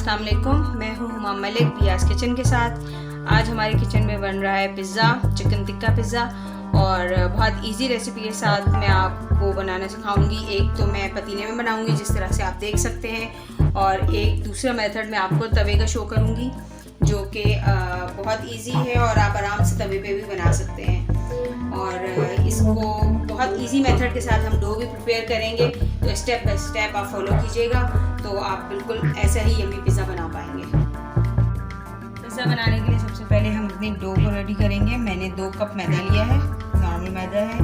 अस्सलाम वालेकुम, मैं हूँ हुमा मलिक बियास किचन के साथ। आज हमारे किचन में बन रहा है पिज़्ज़ा, चिकन टिक्का पिज़्ज़ा, और बहुत इजी रेसिपी के साथ मैं आपको बनाना सिखाऊंगी। एक तो मैं पतीले में बनाऊंगी जिस तरह से आप देख सकते हैं, और एक दूसरा मेथड मैं आपको तवे का शो करूंगी जो कि बहुत इजी है और आप आराम से तवे पे भी बना सकते हैं। और इसको बहुत इजी मेथड के साथ हम डो भी प्रिपेयर करेंगे, तो स्टेप बाय स्टेप आप फॉलो कीजिएगा तो आप बिल्कुल ऐसा ही यम्मी पिज़्ज़ा बना पाएंगे। पिज़्ज़ा बनाने के लिए सबसे पहले हम अपने डो को रेडी करेंगे। मैंने 2 कप मैदा लिया है, नॉर्मल मैदा है,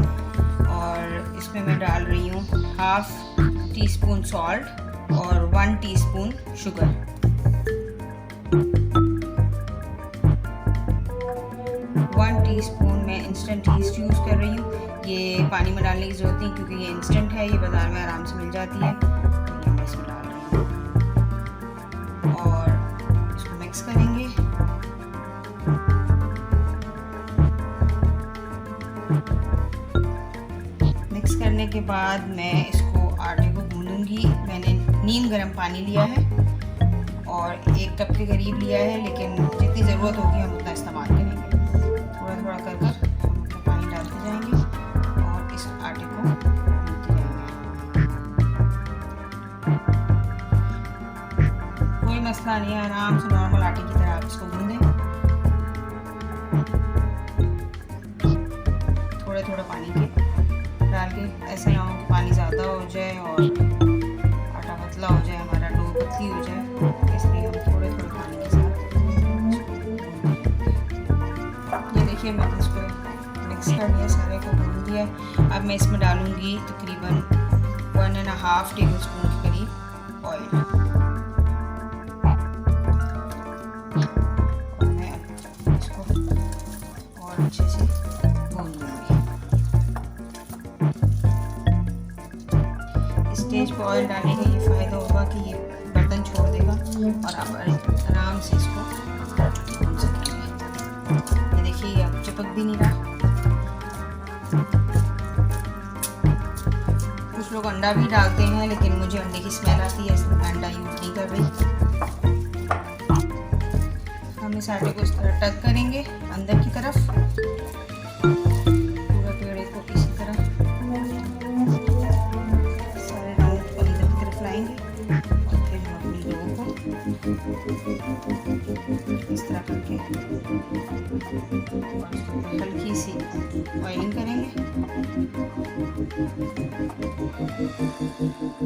और इसमें मैं डाल रही हूँ 1/2 टीस्पून सॉल्ट और 1 टीस्पून शुगर। टीस्पून मैं इंस्टेंट ईस्ट यूज़ कर रही हूँ। ये पानी में डालने की ज़रूरत नहीं क्योंकि ये इंस्टेंट है, ये बाज़ार में आराम से मिल जाती है। ये मैं इसमें डाल रही हूँ और इसको मिक्स करेंगे। मिक्स करने के बाद मैं इसको आटे को गूंदूंगी। मैंने नीम गर्म पानी लिया है और 1 कप के करीब लिया है, लेकिन जितनी ज़रूरत होगी हम उतना इस्तेमाल करेंगे। थोड़ा थोड़ा कर हम अपना पानी डालते जाएंगे और इस आटे को गूंथते जाएंगे। कोई मसला नहीं है, आराम से नॉर्मल आटे की तरह आप इसको गूंदें। थोड़ा थोड़ा पानी के डाल के, ऐसा ना हो कि पानी ज़्यादा हो जाए और आटा पतला हो जाए, हमारा डो पतली हो जाए, इसलिए हम थोड़े थोड़े पानी के साथ। देखिए मैंने इसको मिक्स कर दिया, सारे को भून दिया। अब मैं इसमें डालूंगी तकरीबन 1.5 टेबलस्पून के करीब ऑयल, और मैं इसको और अच्छे से भून लूँगी। इस स्टेज पर ऑयल डालने का ये फ़ायदा होगा कि ये बर्तन छोड़ देगा और आप आराम से इसको भून सकेंगे। देखिए अब चिपक भी नहीं रहा। कुछ लोग अंडा भी डालते हैं, लेकिन मुझे अंडे की स्मेल आती है इसलिए मैं अंडा यूज़ नहीं कर रही। हम इस आटे को इस तरह टक करेंगे अंदर की तरफ, पूरा पेड़े को इसी तरह सारे राउंड को अंदर की तरफ लाएंगे, और फिर हम अपनी डो को इस तरह करके हल्की सी ऑयलिंग करेंगे,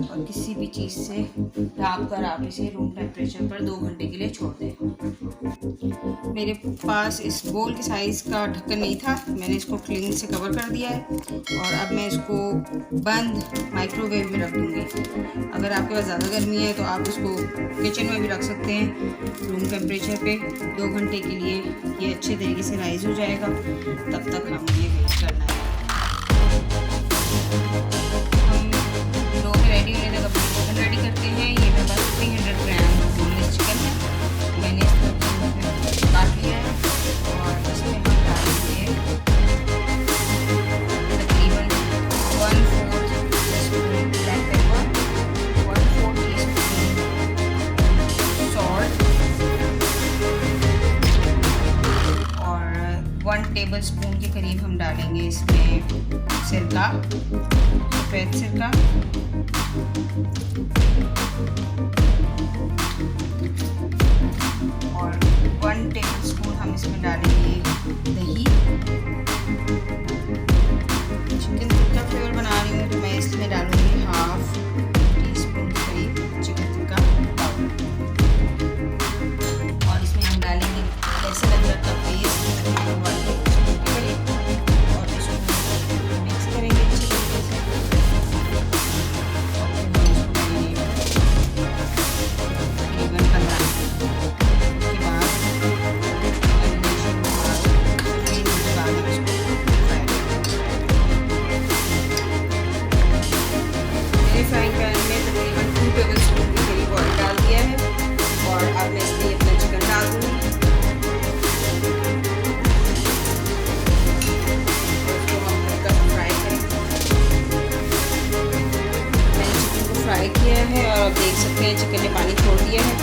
और किसी भी चीज़ से ढक कर आप इसे रूम टेम्परेचर पर 2 घंटे के लिए छोड़ दें। मेरे पास इस बोल के साइज़ का ढक्कन नहीं था, मैंने इसको क्लीन से कवर कर दिया है, और अब मैं इसको बंद माइक्रोवेव में रख दूँगी। अगर आपके पास ज़्यादा गर्मी है तो आप इसको किचन में भी रख सकते हैं रूम टेम्परेचर पे 2 घंटे के लिए। ये अच्छे तरीके से राइज़ हो जाएगा, तब तक हम ये वेट करना है। हम डो के रेडी होने तक अपना चिकन रेडी करते हैं। ये मेरे पास 300 ग्राम बोनलेस चिकन है, मैंने इसको काट लिया है, और इसमें हम डालेंगे तकरीबन 1/4 teaspoon black pepper, 1/4 teaspoon salt, और 1 टेबलस्पून के करीब हम डालेंगे इसमें सिरका, सफ़ेद सिरका, और 1 टेबलस्पून हम इसमें डालेंगे दही। चिकन टिक्का फ्लेवर बना रही हूँ तो मैं इसमें डालूँगी 1/2 टीस्पून के करीब चिकन टिक्का पाउडर, और इसमें हम डालेंगे लहसुन अदरक का पेस्ट तकरीबन 1 टीस्पून के करीब, और इसको मिक्स करेंगे अच्छे तरीके से। और फिर हम इसको तकरीबन 15 के बाद मैंने फ्राइंग पैन में तकरीबन 2 टेबलस्पून के करीब ऑयल डाल दिया है, और अब मैं इसमें अपना चिकन डाल दूँगी। उसको हम हल्का फ्राई करेंगे। मैंने चिकन को फ्राई किया है और आप देख सकते हैं चिकन ने पानी छोड़ दिया है।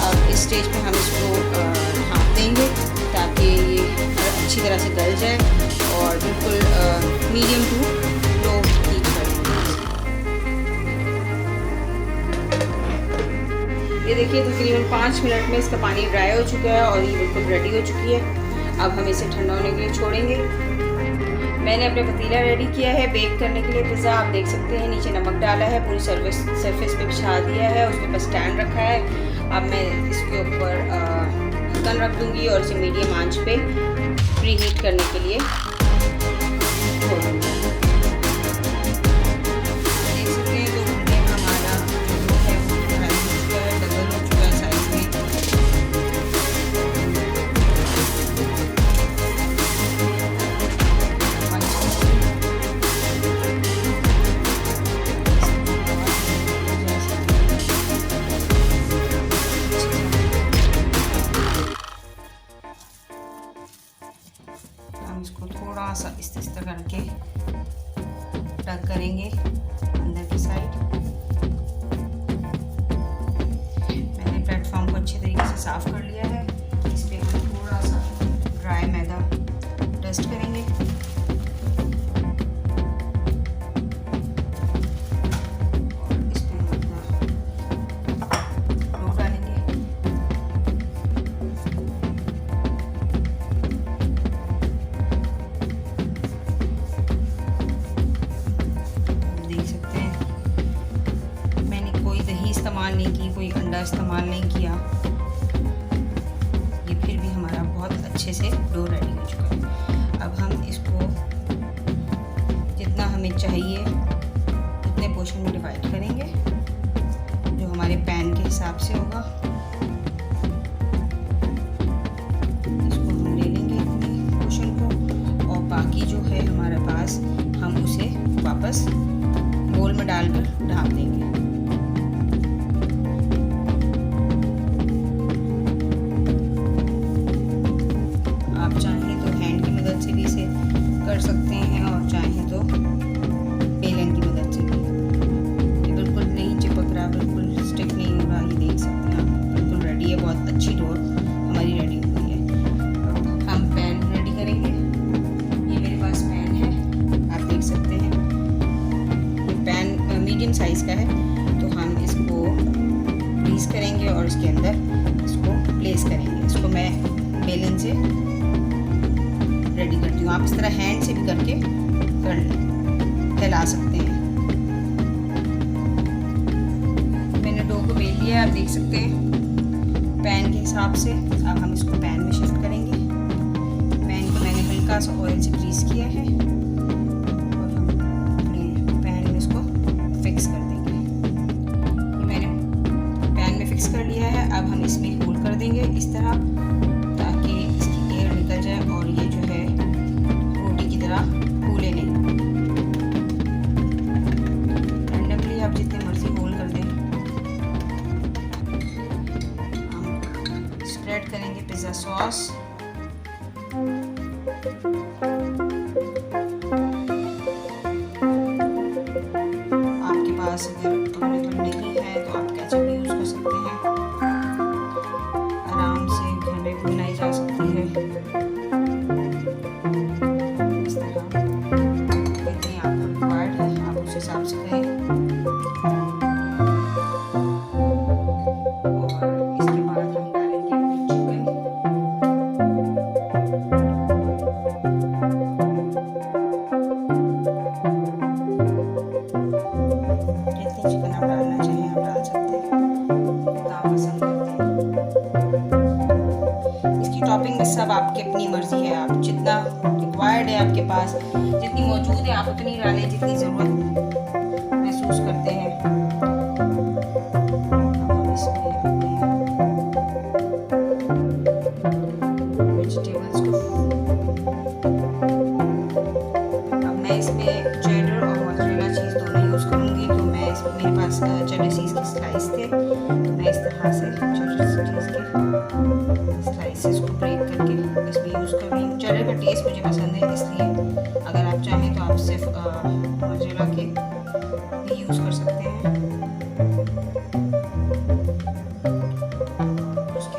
अब इस स्टेज पे हम इसको ढाँप देंगे ताकि ये अच्छी तरह से गल जाए और बिल्कुल मीडियम टू लो हीट कर देंगे। ये देखिए तकरीबन 5 मिनट में इसका पानी ड्राई हो चुका है और ये बिल्कुल रेडी हो चुकी है। अब हम इसे ठंडा होने के लिए छोड़ेंगे। मैंने अपने पतीला रेडी किया है बेक करने के लिए पिज़्ज़ा। आप देख सकते हैं नीचे नमक डाला है, पूरी सरफेस पे बिछा दिया है, उसके ऊपर स्टैंड रखा है। अब मैं इसके ऊपर ढक्कन रख दूंगी और इसे मीडियम आंच पे प्री हीट करने के लिए छोड़ दूँगी। देख सकते हैं 2 घंटे में हमारा जो है वो फ्राई हो चुका है, डबल हो चुका है साइज में। हम इसको थोड़ा सा इस तरह करके टक करेंगे अंदर की साइड। मैंने प्लेटफॉर्म को अच्छे तरीके से साफ कर लिया है। इस पे हम थोड़ा सा ड्राई मैदा डस्ट करेंगे। और इस पे हम अपना डो डालेंगे। इस्तेमाल नहीं की, कोई अंडा इस्तेमाल नहीं किया, ये फिर भी हमारा बहुत अच्छे से डो रेडी हो चुका है। अब हम इसको जितना हमें चाहिए उतने पोर्शन में डिवाइड करेंगे जो हमारे पैन के हिसाब से होगा। इसको हम ले लेंगे अपने पोर्शन को और बाकी जो है हमारे पास हम उसे वापस बोल में डालकर ढाँप देंगे। से भी इसे कर सकते हैं और चाहें तो बेलन की मदद से भी। ये बिल्कुल नहीं चिपक रहा, बिल्कुल स्टिक नहीं हो रहा, ये देख सकते हैं आप। बिल्कुल रेडी है, बहुत अच्छी डो हमारी रेडी हो गई है। अब हम पैन रेडी करेंगे। ये मेरे पास पैन है, आप देख सकते हैं। ये पैन मीडियम साइज़ का है, तो हम इसको ग्रीस करेंगे और इसके अंदर इसको प्लेस करेंगे। इसको मैं बेलन से रेडी करती हूँ। आप इस तरह हैंड से भी करके फैला सकते हैं। मैंने डो को बेल लिया, आप देख सकते हैं पैन के हिसाब से। अब हम इसको पैन में शिफ्ट करेंगे। पैन को मैंने हल्का सा ऑयल से ग्रीस किया है और हम अपने पैन में इसको फिक्स कर देंगे। ये मैंने पैन में फिक्स कर लिया है। अब हम इसमें होल कर देंगे इस तरह ताकि इसकी एयर निकल जाए और ये जो है रोटी की तरह फूले नहीं। रैंडमली आप जितने मर्जी होल कर दें। हम स्प्रेड करेंगे पिज़्ज़ा सॉस। आपके पास अगर अवेलेबल नहीं है तो आप केचप यूज़ कर सकते हैं। आराम से घर में बनाई जा सकती है। इस तरह जितनी आपको रिक्वायर्ड है आप उस हिसाब से करें। और इसके बाद हम डालेंगे चिकन। जितनी चिकन आप डालना चाहें आप डाल सकते हैं, जितना आप पसंद करते हैं। इसकी टॉपिंग में सब आपकी अपनी मर्जी है। आप जितना रिक्वायर्ड है आपके पास, जितनी मौजूद है आप उतनी डालें जितनी ज़रूरत महसूस करते हैं। अब हम इसमें अपने वेजिटेबल्स को, अब मैं इसमें चेडर और मोज़रेला चीज़ दोनों यूज़ करूँगी। तो मैं इसमें मेरे पास चेडर चीज़ के स्लाइस थे, तो मैं इस तरह से चेडर चीज़ के स्लाइसेस को ब्रेक करके इसमें यूज़ कर रही हूँ। चेडर का टेस्ट मुझे पसंद है, इसलिए अगर आप चाहें तो आप सिर्फ मोज़रेला के भी यूज़ कर सकते हैं। उसके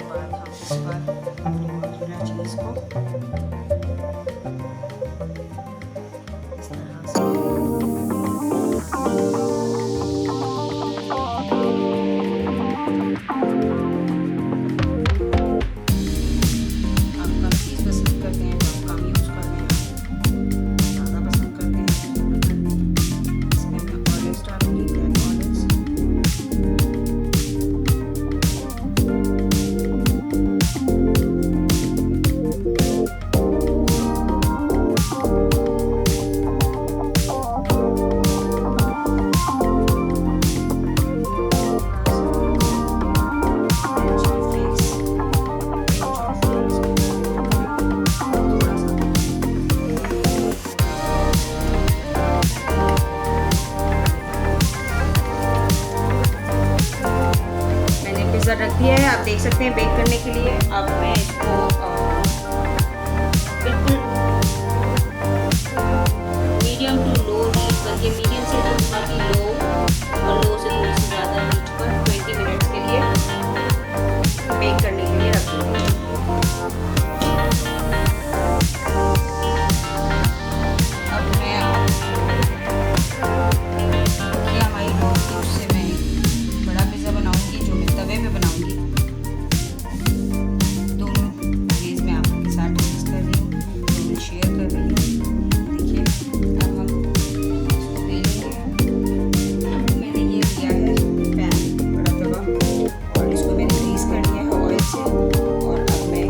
गया है, आप देख सकते हैं बेक करने के लिए। अब मैं इसको बिल्कुल मीडियम टू लो हीट, बल्कि मीडियम से काफ़ी लो और लो से थोड़ी सी ज़्यादा हीट पर 20 मिनट्स के लिए बेक करने के लिए रख दूँगी। अब मैं हमारी रोटी उससे मैं बड़ा पिज़्ज़ा बनाऊँगी, जो मैं तवे पे बनाऊँगी। दोनों चीज़ मैं आपके साथ डिस्कस कर रही हूँ, दोनों शेयर कर रही हूँ। देखिए अब हम इसको बेलेंगे। मैंने ये लिया है पैन, बड़ा तवा, और इसको मैंने ग्रीस कर लिया है ऑयल से। और अब मैं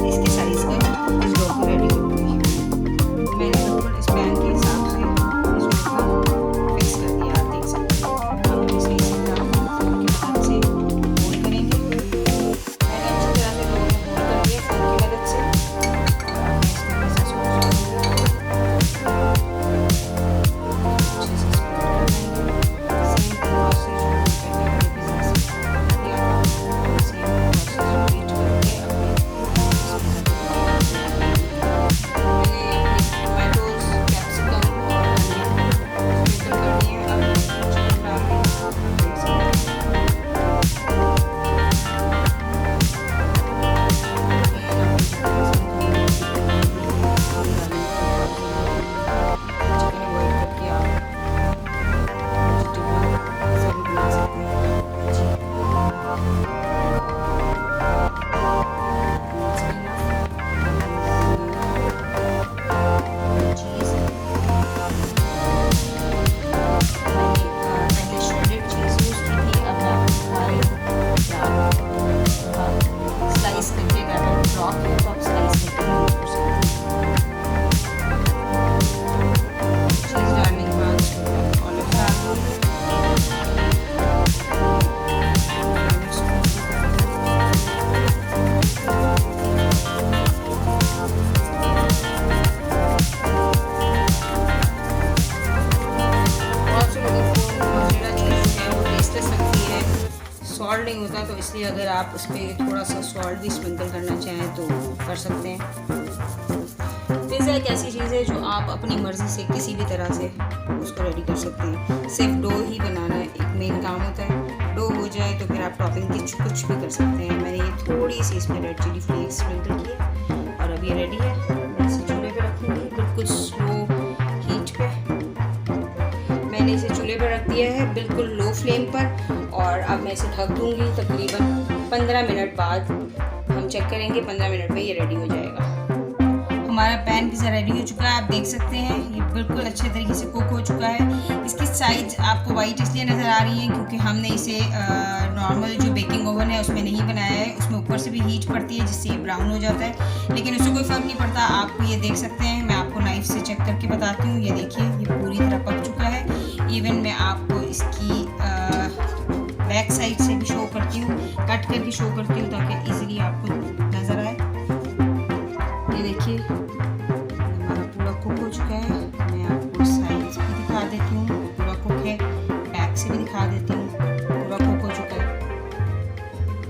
इसके साइज़ का इस डो को रेडी करूँगी। मैंने बिल्कुल इस पैन के हिसाब से इस डो को फिक्स कर दिया, आप देख सकते हैं। अब इसे इसी तरह फोन की मदद से होल्ड करेंगे। मैंने अच्छी तरह से डो को होल्ड कर दिया फोन की मदद से। और अब मैं इसको पिज़्ज़ा सॉस अच्छे से स्प्रेड कर देंगे। सेम प्रोसेस जो पहले वाले पिज़्ज़ा से किया, सेम प्रोसेस रिपीट करके अपने टोमेटोज, कैप्सिकम और अनियन स्प्रिंकल करनी है। अब चिकन डाल के देख सकते चिकन अवॉइड करके आप वेजिटेबल पिज़्ज़ा भी बना सकते हैं। चीज़ पहले श्रेडेड चीज़ यूज़ की थी, अब मैं हमारे स्लाइस करके अगर ब्लॉक है तो आप स्लाइस करके यूज़ कर सकते हैं। चीज़ डालने के बाद ऑलिव डाल दूँगी। बहुत से लोगों को मोज़रेला चीज़ जो है वो टेस्टलेस लगती है, सॉल्ट नहीं होता, तो इसलिए अगर आप उस पर थोड़ा सा सॉल्ट भी स्प्रिंकल करना चाहें तो कर सकते हैं। पिज़्ज़ा एक ऐसी चीज़ है जो आप अपनी मर्ज़ी से किसी भी तरह से उसको रेडी कर सकते हैं। सिर्फ डो ही बनाना एक मेन काम होता है। डो हो जाए तो फिर आप टॉपिंग कुछ भी कर सकते हैं। मैंने ये थोड़ी सी इसमें रेड चिली फ्लेक्स स्प्रिंकल किए और अब ये रेडी है। मैं इसे चूल्हे पे रखूँगी बिल्कुल स्लो हीट पे। मैंने इसे चूल्हे पर रख दिया है बिल्कुल लो फ्लेम पर, और अब मैं इसे ढक दूँगी। तकरीबन 15 मिनट बाद हम चेक करेंगे, 15 मिनट में ये रेडी हो जाएगा। हमारा पैन पिज़्ज़ा रेडी हो चुका है, आप देख सकते हैं ये बिल्कुल अच्छे तरीके से कुक हो चुका है। इसकी साइड्स आपको वाइट इसलिए नज़र आ रही हैं क्योंकि हमने इसे नॉर्मल जो बेकिंग ओवन है उसमें नहीं बनाया है। उसमें ऊपर से भी हीट पड़ती है जिससे ये ब्राउन हो जाता है, लेकिन उससे कोई फ़र्क नहीं पड़ता। आप ये देख सकते हैं, मैं आपको नाइफ से चेक करके बताती हूँ। ये देखिए ये पूरी तरह पक चुका है। इवन मैं आपको इसकी बैक साइड से भी शो करती हूँ, कट करके शो करती हूँ ताकि ईजिली आपको नज़र आए। ये देखिए हमारा पूरा कुक हो चुका है। मैं आपको साइड्स भी दिखा देती हूँ, पूरा कुक है। बैक से भी दिखा देती हूँ, पूरा कुक हो चुका है।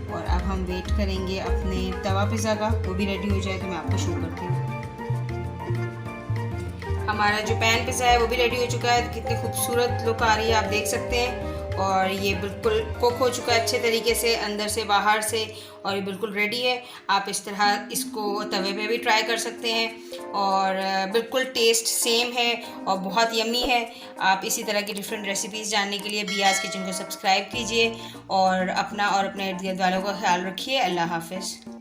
और अब हम वेट करेंगे अपने तवा पिज़्ज़ा का, वो भी रेडी हो जाए तो मैं आपको शो करती हूँ। हमारा जो पैन पिज़्ज़ा है वो भी रेडी हो चुका है। कितनी खूबसूरत लुक आ रही है, आप देख सकते हैं। और ये बिल्कुल कुक हो चुका है अच्छे तरीके से, अंदर से बाहर से, और ये बिल्कुल रेडी है। आप इस तरह इसको तवे पे भी ट्राई कर सकते हैं और बिल्कुल टेस्ट सेम है और बहुत यम्मी है। आप इसी तरह की डिफरेंट रेसिपीज़ जानने के लिए बियाज़ किचन को सब्सक्राइब कीजिए और अपना और अपने इर्द गिर्द वालों का ख्याल रखिए। अल्लाह हाफ़िज़।